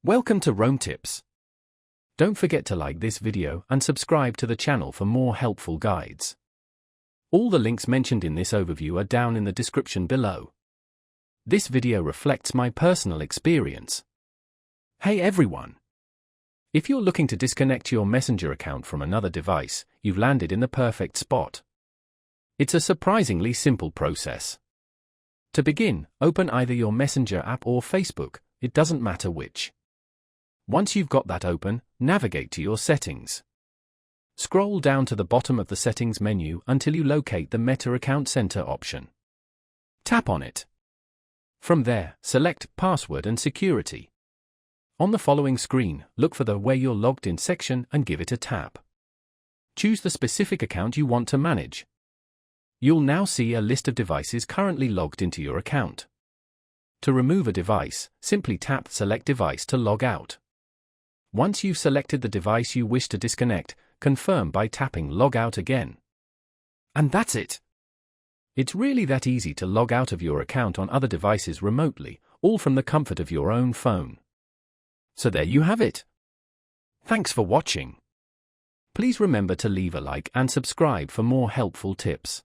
Welcome to Roam Tips. Don't forget to like this video and subscribe to the channel for more helpful guides. All the links mentioned in this overview are down in the description below. This video reflects my personal experience. Hey everyone! If you're looking to disconnect your Messenger account from another device, you've landed in the perfect spot. It's a surprisingly simple process. To begin, open either your Messenger app or Facebook, it doesn't matter which. Once you've got that open, navigate to your settings. Scroll down to the bottom of the settings menu until you locate the Meta Account Center option. Tap on it. From there, select Password and Security. On the following screen, look for the Where You're Logged In section and give it a tap. Choose the specific account you want to manage. You'll now see a list of devices currently logged into your account. To remove a device, simply tap Select Device to log out. Once you've selected the device you wish to disconnect, confirm by tapping Log Out again. And that's it! It's really that easy to log out of your account on other devices remotely, all from the comfort of your own phone. So there you have it. Thanks for watching. Please remember to leave a like and subscribe for more helpful tips.